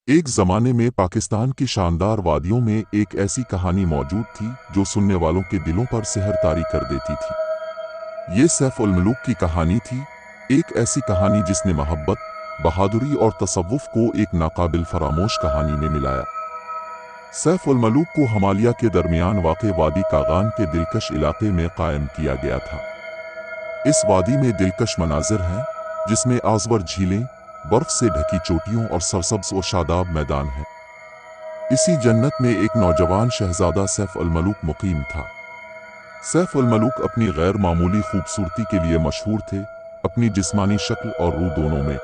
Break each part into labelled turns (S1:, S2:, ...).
S1: एक ज़माने में पाकिस्तान की शानदार वादियों में एक ऐसी कहानी मौजूद थी जो सुनने वालों के दिलों पर सिहर तारी कर देती थी। ये सैफ उल मलूक की कहानी थी, एक ऐसी कहानी जिसने मोहब्बत, बहादुरी और तसव्वुफ को एक नाकाबिल फरामोश कहानी में मिलाया। सैफ उल मलूक को हिमालय के दरमियान वाक़े वादी कागान के दिलकश इलाके में कायम किया गया था। इस वादी में दिलकश मनाजिर हैं, जिसमें आज़वर झीलें, बर्फ से ढकी चोटियों और सरसब्ज़ व शादाब मैदान हैं। इसी जन्नत में एक नौजवान शहजादा सैफ उल मलूक मुकीम था। सैफ उल मलूक अपनी गैर मामूली खूबसूरती के लिए मशहूर थे, अपनी जिस्मानी शक्ल और रूह दोनों में।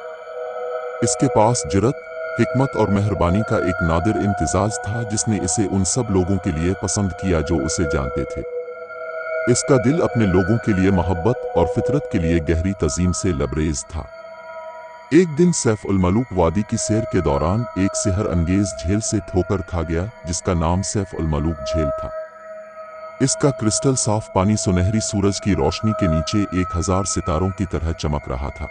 S1: इसके पास जुर्रत, हिकमत और मेहरबानी का एक नादिर इम्तिजाज था जिसने इसे उन सब लोगों के लिए पसंद किया जो उसे जानते थे। इसका दिल अपने लोगों के लिए मोहब्बत और फितरत के लिए गहरी तज़ीम से लबरेज था। एक दिन सैफ उल मलूक वादी की सैर के दौरान एक सिहर अंगेज झील से ठोकर खा गया, जिसका नाम सैफ उल मलूक झील था। इसका क्रिस्टल साफ पानी सुनहरी सूरज की रोशनी के नीचे 1000 सितारों की तरह चमक रहा था।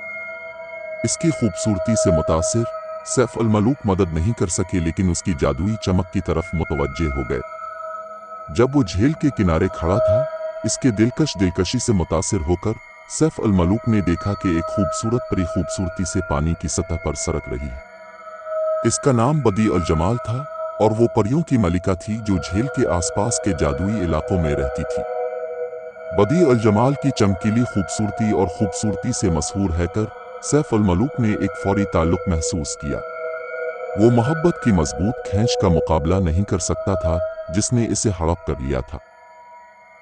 S1: इसकी खूबसूरती से मुतासिर सैफ उल मलूक मदद नहीं कर सके, लेकिन उसकी जादुई चमक की तरफ मुतवज्जे हो गए। जब वो झील के किनारे खड़ा था, इसके दिलकशी से मुतासिर होकर सैफ उल मलूक ने देखा कि एक खूबसूरत परी खूबसूरती से पानी की सतह पर सरक रही है। इसका नाम बदी उल जमाल था और वो परियों की मलिका थी जो झील के आसपास के जादुई इलाकों में रहती थी। बदी उल जमाल की चमकीली खूबसूरती और खूबसूरती से मशहूर हैकर सैफ उल मलूक ने एक फौरी ताल्लुक महसूस किया। वो मोहब्बत की मजबूत खींच का मुकाबला नहीं कर सकता था जिसने इसे हड़प कर लिया था।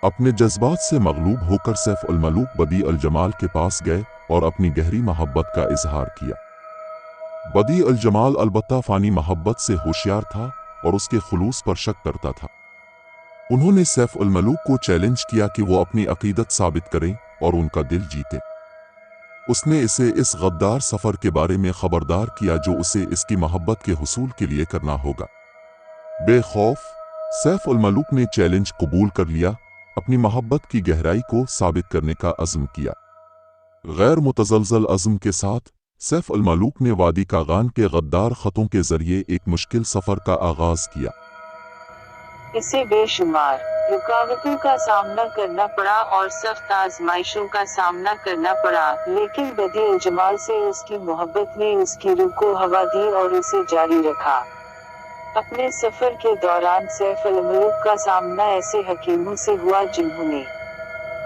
S1: अपने जज्बात से मगलूब होकर सैफ उल मलूक बदी उल जमाल के पास गए और अपनी गहरी मोहब्बत का इजहार किया। बदी उल जमाल अलबत्ता फानी मोहब्बत से होशियार था और उसके खुलूस पर शक करता था। उन्होंने सैफ उल मलूक को चैलेंज किया कि वो अपनी अकीदत साबित करें और उनका दिल जीते। उसने इसे इस गद्दार सफर के बारे में खबरदार किया जो उसे इसकी मोहब्बत के हुसूल के लिए करना होगा। बेखौफ सैफ उल मलूक ने चैलेंज कबूल कर लिया, अपनी मोहब्बत की गहराई को साबित करने का अज़्म किया। गैर मुतज़लज़ल अज़्म के साथ सैफ उल मलूक ने वादी कागान के गद्दार खतों के जरिए एक मुश्किल सफर का आगाज किया।
S2: इसे बेशुमार रुकावटों का सामना करना पड़ा और सख्त आजमाइशों का सामना करना पड़ा, लेकिन बदी उल जमाल से उसकी मोहब्बत ने उसकी रूह को हवा दी और उसे जारी रखा। अपने सफर के दौरान सैफ उल मलूक का सामना ऐसे हकीमों से हुआ जिन्होंने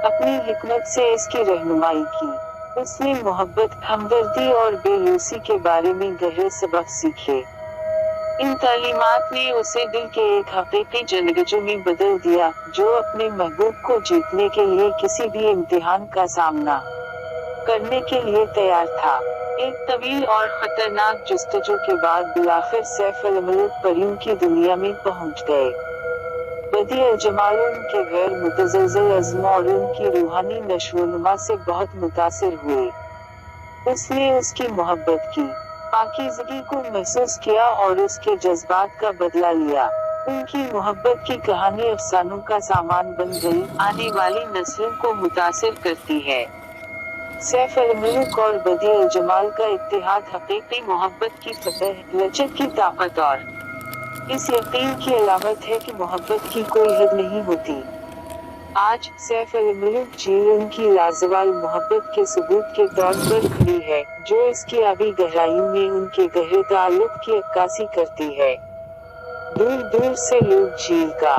S2: अपनी हिकमत से इसकी रहनुमाई की। उसने मोहब्बत, हमदर्दी और बेलूसी के बारे में गहरे सबक सीखे। इन तालीमात ने उसे दिल के एक हकीकी जंगजू में बदल दिया, जो अपने महबूब को जीतने के लिए किसी भी इम्तिहान का सामना करने के लिए तैयार था। एक तवील और खतरनाक जस्तजू के बाद बिलाखिर सैफ उल मलूक परियों की दुनिया में पहुंच गए। बदी उल जमाल उनके गैर मुतज़लज़ल अज़्म और उनकी रूहानी नशोनुमा से बहुत मुतासिर हुए। उसने उसकी मोहब्बत की पाकीज़गी को महसूस किया और उसके जज्बात का बदला लिया। उनकी मोहब्बत की कहानी अफसानों का सामान बन गई, आने वाली नस्लों को मुतासिर करती है। सैफ उल मलूक और बदी उल जमाल का इत्तेहाद हकीकी मोहब्बत की फतह, लचक की ताकत और इस यकीन की अलामत है कि मोहब्बत की कोई हद नहीं होती। आज सैफ उल मलूक झील उनकी लाजवाल मोहब्बत के सबूत के तौर पर खड़ी है, जो इसकी आबी गहराइयों में उनके गहरे ताल्लुक की अक्कासी करती है। दूर दूर से लोग झील का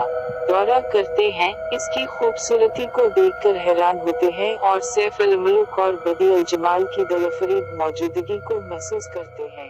S2: दौरा करते हैं, इसकी खूबसूरती को देखकर हैरान होते हैं और सैफ उल मलूक और बदी उल जमाल की दिलफरीब मौजूदगी को महसूस करते हैं।